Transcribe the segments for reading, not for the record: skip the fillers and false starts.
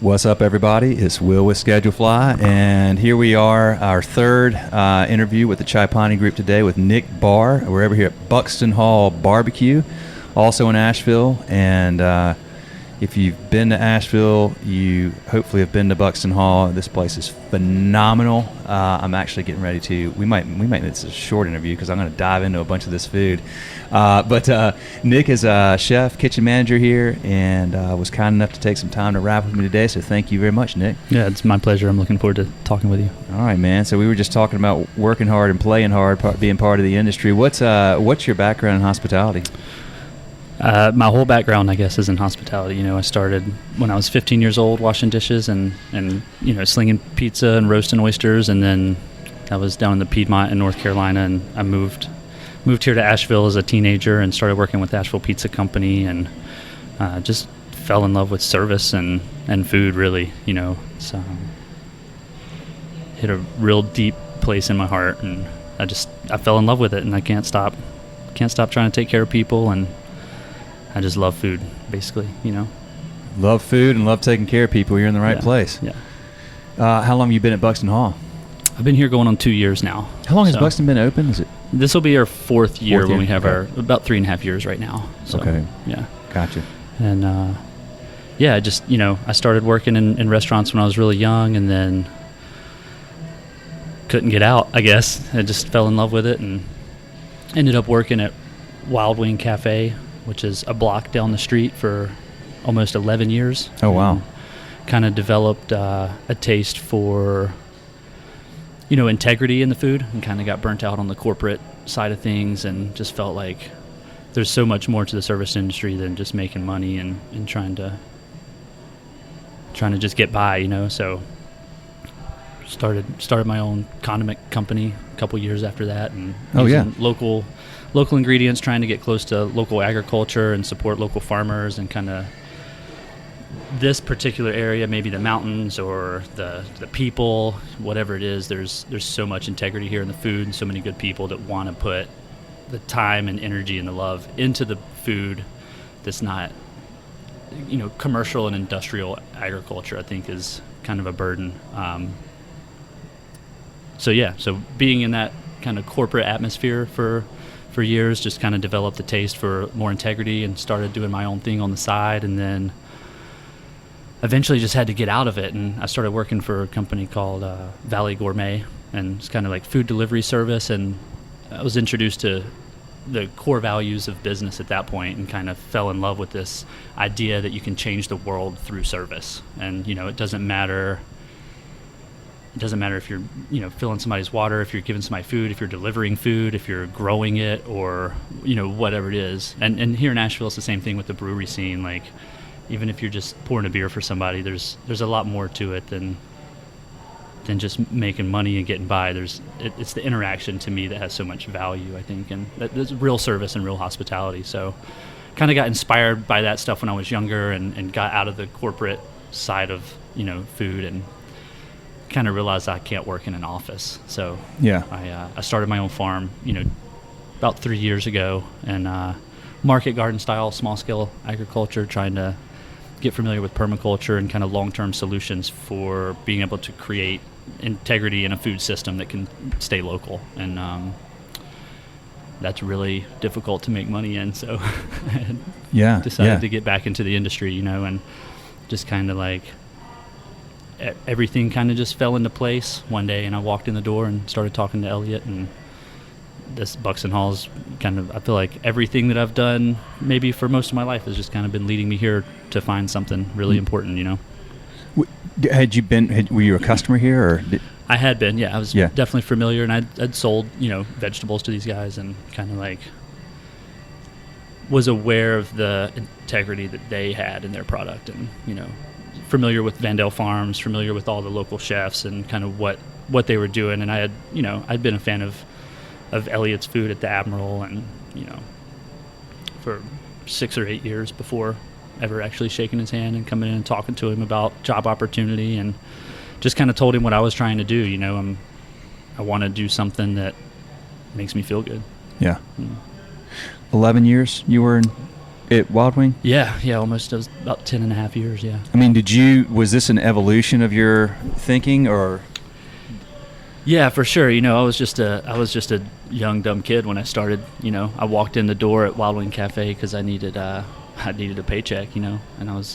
What's up, everybody? It's Will with Schedule Fly, and here we are, our third interview with the Chai Pani Group today with Nick Barr. We're over here at Buxton Hall Barbecue, also in Asheville, and if you've been to Asheville, you hopefully have been to Buxton Hall. This place is phenomenal. I'm actually getting ready to. We might make this a short interview because I'm going to dive into a bunch of this food. But Nick is a chef, kitchen manager here, and was kind enough to take some time to rap with me today. So thank you very much, Nick. Yeah, it's my pleasure. I'm looking forward to talking with you. All right, man. So we were just talking about working hard and playing hard, being part of the industry. What's your background in hospitality? My whole background, I guess, is in hospitality. You know, I started when I was 15 years old washing dishes and you know, slinging pizza and roasting oysters, and then I was down in the Piedmont in North Carolina, and I moved here to Asheville as a teenager and started working with Asheville Pizza Company, and just fell in love with service and food, really. You know, so hit a real deep place in my heart, and I fell in love with it, and I can't stop trying to take care of people, and I just love food, basically, you know. Love food and love taking care of people. You're in the right place. Yeah. How long have you been at Buxton Hall? I've been here going on 2 years now. How long has Buxton been open? This will be our fourth year when we have our about 3.5 years right now. So, okay. Yeah. Gotcha. And I just, you know, I started working in restaurants when I was really young, and then couldn't get out, I guess. I just fell in love with it and ended up working at Wild Wing Cafe, which is a block down the street, for almost 11 years. Oh, wow. Kind of developed a taste for, you know, integrity in the food, and kind of got burnt out on the corporate side of things, and just felt like there's so much more to the service industry than just making money and trying to just get by, you know. So started my own condiment company a couple years after that, and using local ingredients, trying to get close to local agriculture and support local farmers, and kind of this particular area, maybe the mountains or the people, whatever it is, there's so much integrity here in the food, and so many good people that want to put the time and energy and the love into the food that's not, you know, commercial and industrial agriculture, I think, is kind of a burden. So being in that kind of corporate atmosphere for years, just kind of developed the taste for more integrity, and started doing my own thing on the side, and then eventually just had to get out of it, and I started working for a company called Valley Gourmet, and it's kind of like food delivery service, and I was introduced to the core values of business at that point, and kind of fell in love with this idea that you can change the world through service. And, you know, it doesn't matter if you're, you know, filling somebody's water, if you're giving somebody food, if you're delivering food, if you're growing it, or, you know, whatever it is. And here in Asheville, it's the same thing with the brewery scene. Like, even if you're just pouring a beer for somebody, there's a lot more to it than just making money and getting by. It's the interaction, to me, that has so much value, I think, and there's real service and real hospitality. So kind of got inspired by that stuff when I was younger, and got out of the corporate side of, you know, food, and kind of realized I can't work in an office. So yeah, I started my own farm, you know, about 3 years ago, and market garden style, small scale agriculture, trying to get familiar with permaculture and kind of long-term solutions for being able to create integrity in a food system that can stay local. And that's really difficult to make money in. So I decided to get back into the industry, you know, and just kind of like everything kind of just fell into place one day, and I walked in the door and started talking to Elliot, and this Buxton Hall's kind of, I feel like everything that I've done maybe for most of my life has just kind of been leading me here to find something really important, you know. Were you a customer here, or? I had been, yeah. I was definitely familiar, and I'd sold, you know, vegetables to these guys, and kind of like was aware of the integrity that they had in their product, and, you know, familiar with Vandale Farms, familiar with all the local chefs, and kind of what they were doing. And I had, you know, I'd been a fan of Elliot's food at the Admiral, and, you know, for 6 or 8 years before ever actually shaking his hand and coming in and talking to him about job opportunity, and just kind of told him what I was trying to do. You know, I want to do something that makes me feel good. Yeah. 11 years you were at Wild Wing? Yeah, almost. It was about 10 and a half years, yeah. I mean, was this an evolution of your thinking, or? Yeah, for sure. I was just a young, dumb kid when I started. I walked in the door at Wild Wing Cafe because I needed a paycheck, and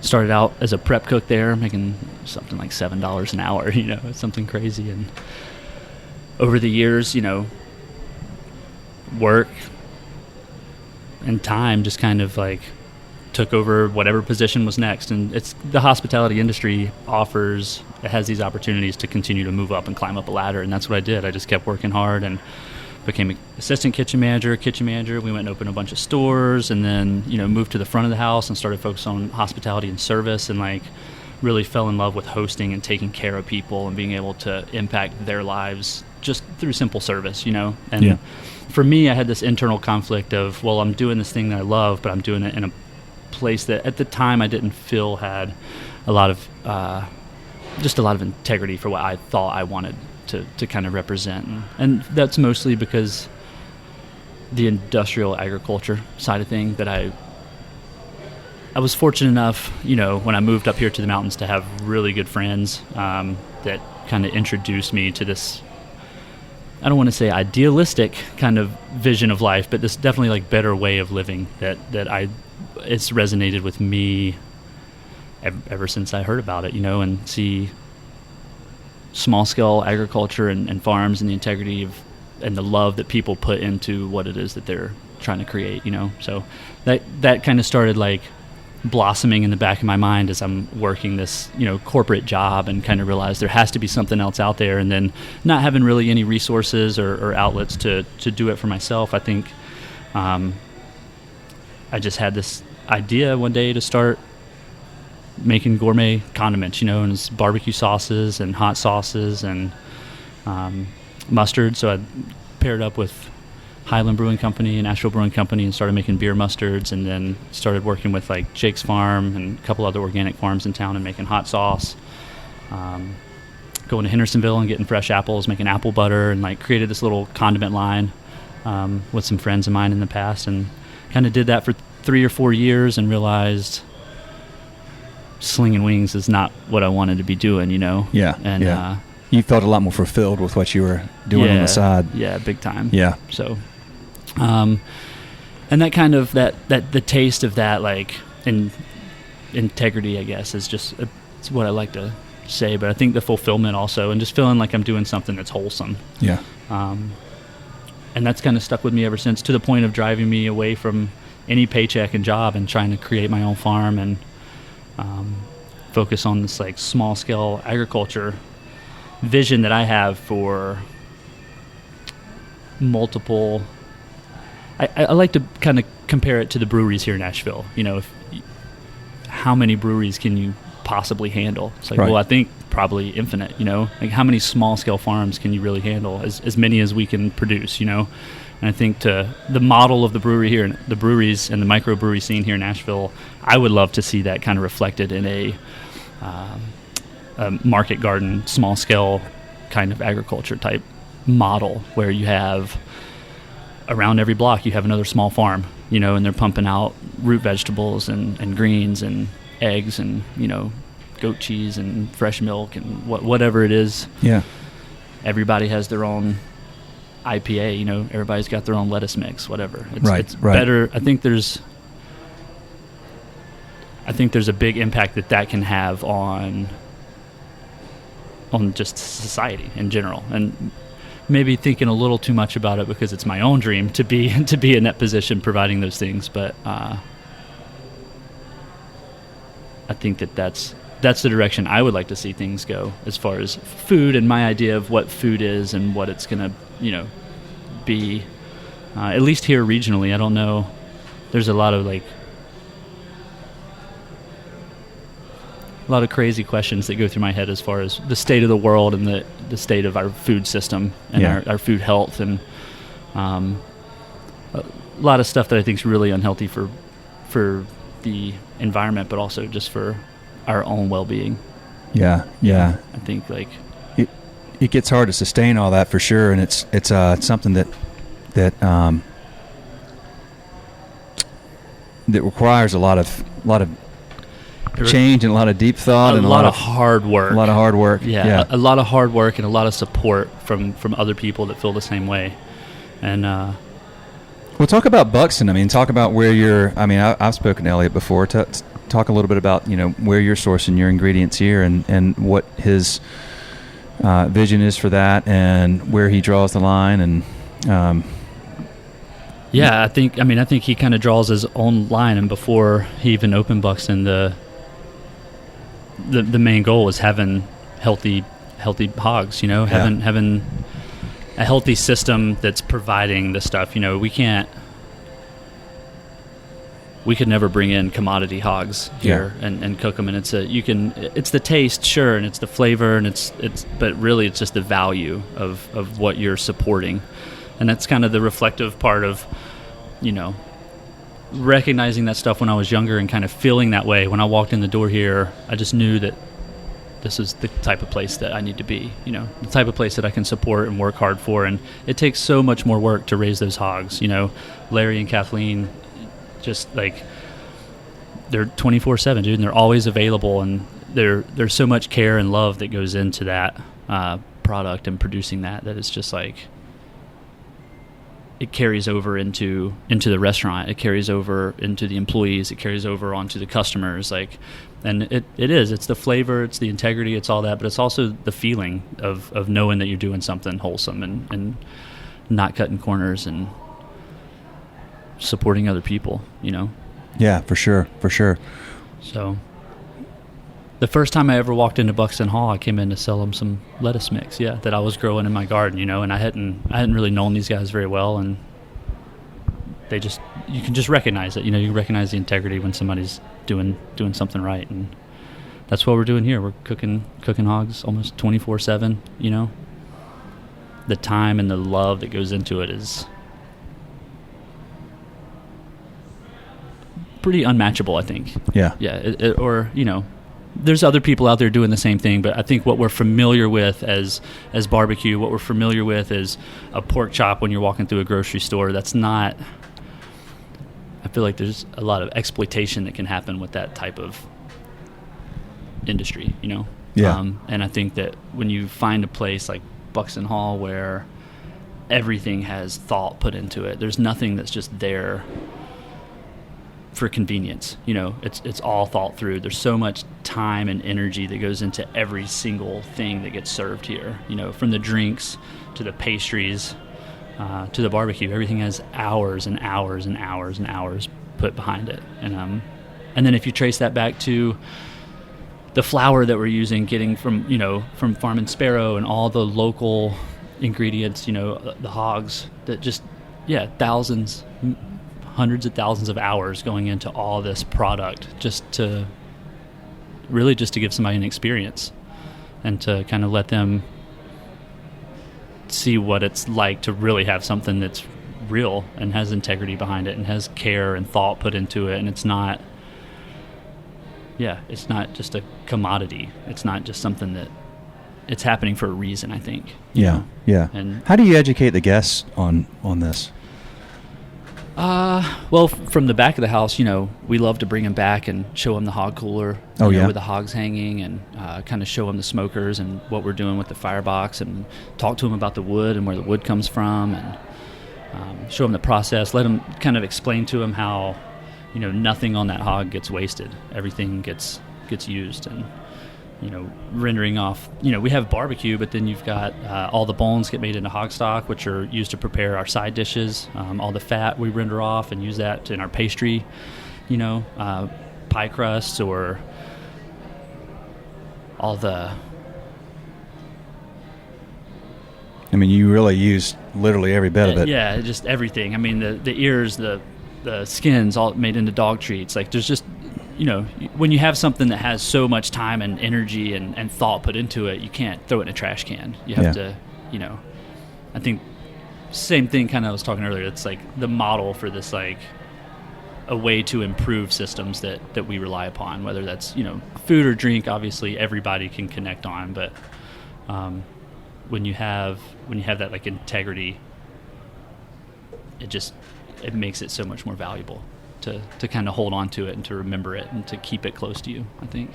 started out as a prep cook there, making something like $7 an hour, something crazy. And over the years, work and time just kind of like took over whatever position was next. And it's the hospitality industry has these opportunities to continue to move up and climb up a ladder, and that's what I did. I just kept working hard and became an assistant kitchen manager. We went and opened a bunch of stores, and then moved to the front of the house and started focusing on hospitality and service, and like really fell in love with hosting and taking care of people and being able to impact their lives just through simple service, And for me, I had this internal conflict of, well, I'm doing this thing that I love, but I'm doing it in a place that at the time I didn't feel had a lot of integrity for what I thought I wanted to kind of represent. And that's mostly because the industrial agriculture side of thing that I was fortunate enough, when I moved up here to the mountains, to have really good friends that kind of introduced me to this, I don't want to say idealistic kind of vision of life, but this definitely like better way of living that it's resonated with me ever since I heard about it, and see small scale agriculture and farms and the integrity and the love that people put into what it is that they're trying to create, So that kind of started like blossoming in the back of my mind as I'm working this, corporate job, and kind of realized there has to be something else out there. And then not having really any resources or outlets to do it for myself, I think I just had this idea one day to start making gourmet condiments, and it's barbecue sauces and hot sauces and mustard. So I paired up with Highland Brewing Company and Asheville Brewing Company and started making beer mustards, and then started working with like Jake's Farm and a couple other organic farms in town and making hot sauce. Going to Hendersonville and getting fresh apples, making apple butter, and like created this little condiment line with some friends of mine in the past, and kind of did that for 3 or 4 years and realized slinging wings is not what I wanted to be doing, Yeah. And you felt a lot more fulfilled with what you were doing on the side. Yeah, big time. Yeah. So, and that kind of that the taste of that, like, integrity, I guess, is just it's what I like to say. But I think the fulfillment also, and just feeling like I'm doing something that's wholesome. Yeah. And that's kind of stuck with me ever since, to the point of driving me away from any paycheck and job and trying to create my own farm and focus on this like small scale agriculture vision that I have for multiple. I like to kind of compare it to the breweries here in Asheville. How many breweries can you possibly handle? It's like, right. Well, I think probably infinite. Like how many small scale farms can you really handle? As many as we can produce. And I think to the model of the brewery here, and the breweries and the microbrewery scene here in Asheville, I would love to see that kind of reflected in a market garden, small scale kind of agriculture type model, where you have around every block you have another small farm, and they're pumping out root vegetables and greens and eggs and goat cheese and fresh milk and whatever it is. Yeah. Everybody has their own IPA, everybody's got their own lettuce mix, whatever. It's right. better. I think there's a big impact that can have on just society in general, and maybe thinking a little too much about it because it's my own dream to be in that position providing those things. But I think that's the direction I would like to see things go as far as food and my idea of what food is and what it's going to, be, at least here regionally. I don't know. There's a lot of crazy questions that go through my head as far as the state of the world and the state of our food system and our food health, and a lot of stuff that I think is really unhealthy for the environment, but also just for our own well-being. Yeah. I think it gets hard to sustain all that for sure, and it's something that that requires a lot of change and a lot of deep thought and a lot of hard work. A lot of hard work. Yeah. A lot of hard work and a lot of support from other people that feel the same way. And well, talk about Buxton. I mean, talk about where you're. I mean, I've spoken to Elliot before. Talk a little bit about where you're sourcing your ingredients here and what his vision is for that and where he draws the line and. I think he kind of draws his own line, and before he even opened Buxton, the main goal was having healthy hogs. Having a healthy system that's providing the stuff. We could never bring in commodity hogs here and cook them, and it's the taste, sure, and it's the flavor, and but really it's just the value of what you're supporting. And that's kind of the reflective part of, recognizing that stuff when I was younger and kind of feeling that way. When I walked in the door here, I just knew that this is the type of place that I need to be, the type of place that I can support and work hard for. And it takes so much more work to raise those hogs. Larry and Kathleen, just like, they're 24/7, dude, and they're always available. And there's so much care and love that goes into that product and producing that it's just like, it carries over into the restaurant. It carries over into the employees. It carries over onto the customers. And it's the flavor, it's the integrity, it's all that, but it's also the feeling of knowing that you're doing something wholesome and not cutting corners and supporting other people, Yeah, for sure. So the first time I ever walked into Buxton Hall, I came in to sell them some lettuce mix, that I was growing in my garden, and I hadn't really known these guys very well, and you can just recognize it, you recognize the integrity when somebody's doing something right, and that's what we're doing here. We're cooking hogs almost 24/7, The time and the love that goes into it is pretty unmatchable, I think. Yeah. Yeah, there's other people out there doing the same thing, but I think what we're familiar with as barbecue, what we're familiar with as a pork chop when you're walking through a grocery store, that's not. I feel like there's a lot of exploitation that can happen with that type of industry, Yeah. And I think that when you find a place like Buxton Hall where everything has thought put into it, there's nothing that's just there for convenience. It's all thought through. There's so much time and energy that goes into every single thing that gets served here, from the drinks to the pastries to the barbecue. Everything has hours and hours and hours and hours put behind it. And then if you trace that back to the flour that we're using, getting from Farm and Sparrow and all the local ingredients, the hogs, that just thousands, hundreds of thousands of hours going into all this product just to give somebody an experience and to kind of let them see what it's like to really have something that's real and has integrity behind it and has care and thought put into it. And it's not just a commodity. It's not just something that it's happening for a reason, I think. Yeah. And how do you educate the guests on this? Well, from the back of the house, we love to bring them back and show them the hog cooler, with the hogs hanging, and kind of show them the smokers and what we're doing with the firebox, and talk to them about the wood and where the wood comes from, and show them the process. Let them kind of explain to them how, nothing on that hog gets wasted. Everything gets used, and rendering off. We have barbecue, but then you've got all the bones get made into hog stock, which are used to prepare our side dishes. All the fat we render off and use that in our pastry, pie crusts, or all the. I mean, you really use literally every bit of it. Yeah, just everything. I mean, the ears, the skins, all made into dog treats. Like, there's just. When you have something that has so much time and energy and thought put into it, you can't throw it in a trash can. You have to, I think same thing kind of I was talking earlier. It's like the model for this, like a way to improve systems that we rely upon, whether that's, food or drink, obviously everybody can connect on. But when you have that like integrity, it makes it so much more valuable. to kind of hold on to it and to remember it and to keep it close to you, I think.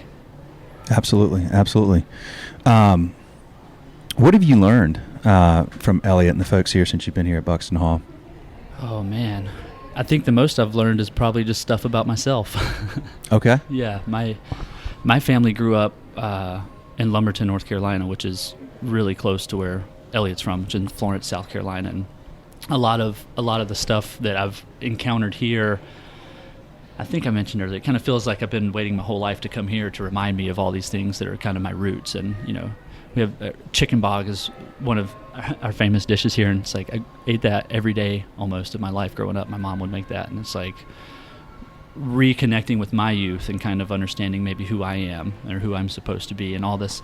Absolutely. What have you learned from Elliot and the folks here since you've been here at Buxton Hall? Oh, man. I think the most I've learned is probably just stuff about myself. Okay. Yeah. My family grew up in Lumberton, North Carolina, which is really close to where Elliot's from, which is in Florence, South Carolina. And a lot of the stuff that I've encountered here, I think I mentioned earlier, it kind of feels like I've been waiting my whole life to come here to remind me of all these things that are kind of my roots. And, we have chicken bog is one of our famous dishes here, and it's like I ate that every day almost of my life growing up. My mom would make that, and it's like reconnecting with my youth and kind of understanding maybe who I am or who I'm supposed to be, and all this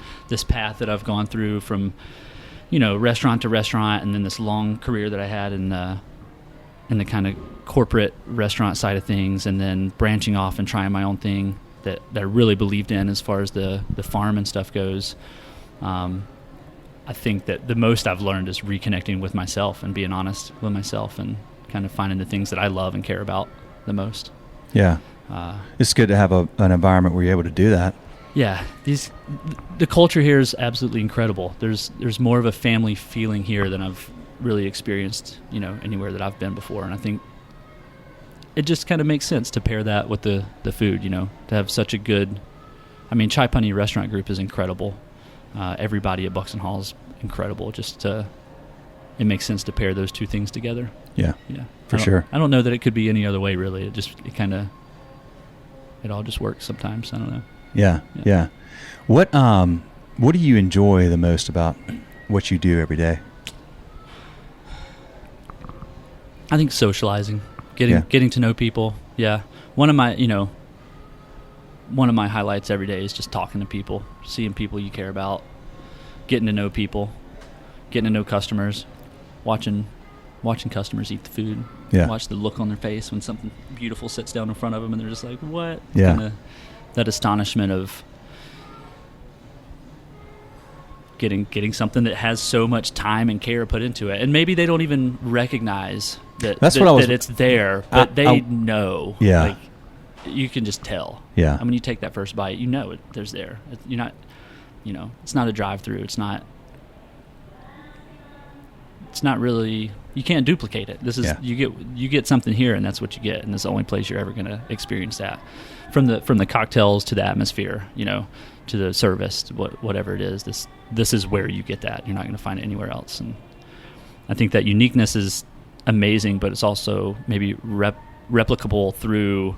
path that I've gone through from restaurant to restaurant, and then this long career that I had in the kind of corporate restaurant side of things, and then branching off and trying my own thing that I really believed in as far as the farm and stuff goes. I think that the most I've learned is reconnecting with myself and being honest with myself and kind of finding the things that I love and care about the most. Yeah. It's good to have an environment where you're able to do that. Yeah. The culture here is absolutely incredible. There's more of a family feeling here than I've really experienced, anywhere that I've been before. And I think it just kind of makes sense to pair that with the food, to have such a good, Chai Pani Restaurant Group is incredible. Everybody at Buxton Hall is incredible. It makes sense to pair those two things together. Yeah. For sure. I don't know that it could be any other way, really. It all just works sometimes. I don't know. Yeah. What do you enjoy the most about what you do every day? I think socializing, getting to know people. Yeah. One of my highlights every day is just talking to people, seeing people you care about, getting to know people, getting to know customers, watching customers eat the food. Yeah. Watch the look on their face when something beautiful sits down in front of them and they're just like, what? Yeah. Kinda that astonishment of getting something that has so much time and care put into it. And maybe they don't even recognize that it's there, but they know. Yeah. Like, you can just tell. Yeah. And when you take that first bite, there's there. You're not, it's not a drive-through. It's not really, you can't duplicate it. This is, you get something here and that's what you get. And it's the only place you're ever going to experience that. From the cocktails to the atmosphere, to the service, to whatever it is, this is where you get that. You're not going to find it anywhere else. And I think that uniqueness is amazing, but it's also maybe replicable through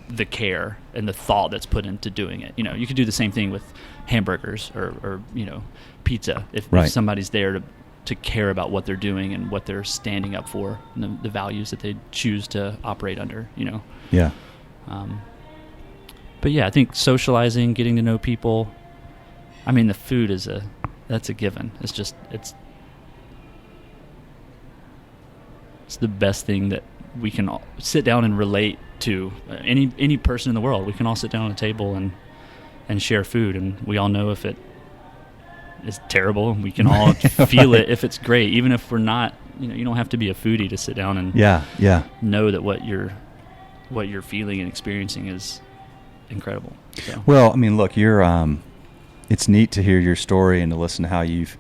the care and the thought that's put into doing it. You could do the same thing with hamburgers or pizza if somebody's there to care about what they're doing and what they're standing up for and the values that they choose to operate under. Yeah. But yeah, I think socializing, getting to know people. The food that's a given. It's the best thing that we can all sit down and relate to. Any person in the world, we can all sit down at a table and share food, and we all know if it is terrible, and we can all feel it if it's great, even if we're not. You don't have to be a foodie to sit down and know that what you're feeling and experiencing is incredible. So. Well, look, you're. It's neat to hear your story and to listen to how you've,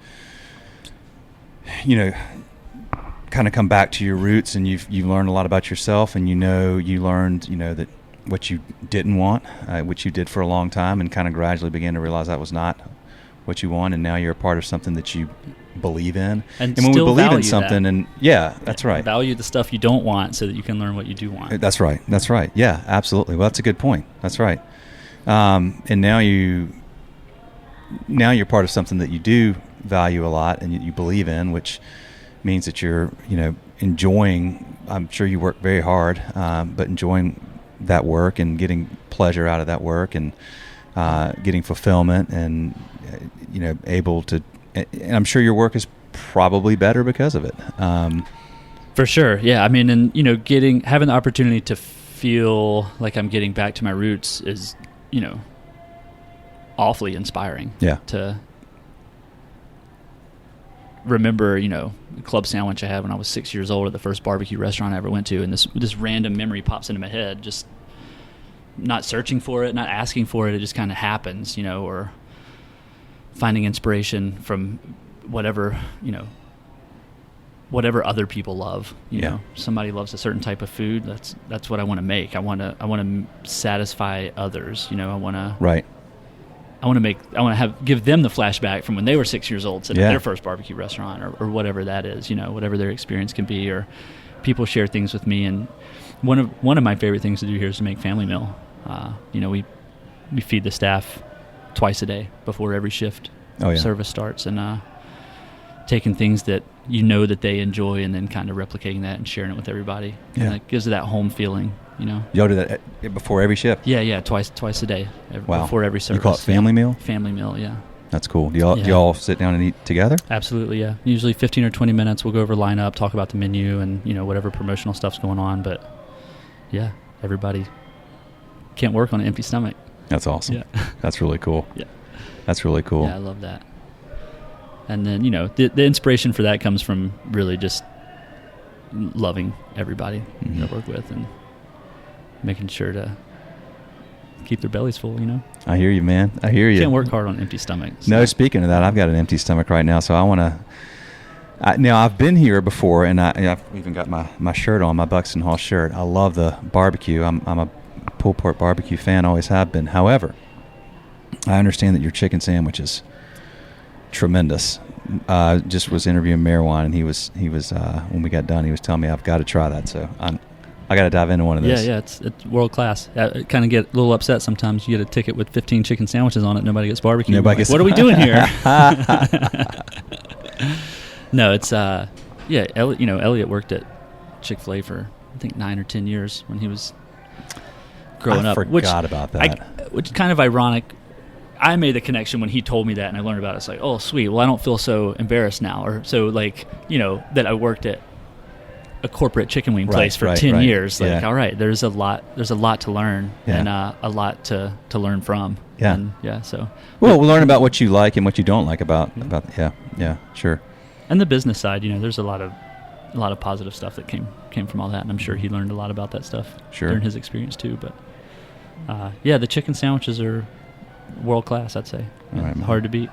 kind of come back to your roots, and you've learned a lot about yourself, and you learned that what you didn't want, which you did for a long time, and kind of gradually began to realize that was not what you want, and now you're a part of something that you believe in. And when we believe in something, that's right. Value the stuff you don't want so that you can learn what you do want. That's right. Yeah, absolutely. Well, that's a good point. That's right. And now you're part of something that you do value a lot and you believe in, which means that you're, enjoying. I'm sure you work very hard, but enjoying that work and getting pleasure out of that work and getting fulfillment and able to. And I'm sure your work is probably better because of it. For sure, yeah. And having the opportunity to feel like I'm getting back to my roots is, awfully inspiring. Yeah. remember, a club sandwich I had when I was 6 years old at the first barbecue restaurant I ever went to, and this random memory pops into my head, just not searching for it, not asking for it. It just kind of happens, or finding inspiration from whatever other people love. You know, somebody loves a certain type of food. That's what I want to make. I want to satisfy others. I want to. Right. I want to give them the flashback from when they were 6 years old, sitting at their first barbecue restaurant, or whatever that is. Whatever their experience can be, or people share things with me. And one of my favorite things to do here is to make family meal. We feed the staff twice a day before every shift service starts, and taking things that that they enjoy, and then kind of replicating that and sharing it with everybody. Yeah. And it gives it that home feeling. Y'all do that before every shift? Yeah, twice a day. Wow. Before every service. You call it family meal? Family meal, yeah. That's cool. Do y'all sit down and eat together? Absolutely, yeah. Usually 15 or 20 minutes. We'll go over lineup, talk about the menu, and whatever promotional stuff's going on. But yeah, everybody can't work on an empty stomach. That's awesome. Yeah. That's really cool. Yeah. That's really cool. Yeah, I love that. And then the inspiration for that comes from really just loving everybody that I work with, and making sure to keep their bellies full, I hear you, man. I hear you. Can't work hard on an empty stomach. So. No, speaking of that, I've got an empty stomach right now, so I want to... Now, I've been here before, and I've even got my shirt on, my Buxton Hall shirt. I love the barbecue. I'm a pulled pork barbecue fan, always have been. However, I understand that your chicken sandwich is tremendous. Just was interviewing Marwan, and he was when we got done, he was telling me I've got to try that, so I got to dive into one of those. Yeah, it's world class. I kind of get a little upset sometimes. You get a ticket with 15 chicken sandwiches on it. Nobody gets barbecue. What are we doing here? No, it's Elliot worked at Chick-fil-A for I think 9 or 10 years when he was growing up. I forgot about that. Which is kind of ironic. I made the connection when he told me that, and I learned about it. It's like, oh, sweet. Well, I don't feel so embarrassed now, or so that I worked at a corporate chicken wing place for 10 years. Like, all right, there's a lot to learn, and a lot to learn from. Yeah. And, so. Well, we'll learn about what you like and what you don't like about sure. And the business side, there's a lot of positive stuff that came from all that, and I'm sure he learned a lot about that stuff during his experience too. But the chicken sandwiches are world class, I'd say. All right, hard to beat.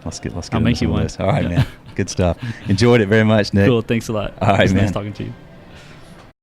Let's get I'll make you one. All right, man. Good stuff. Enjoyed it very much, Nick. Cool. Thanks a lot. All right, man. Nice talking to you.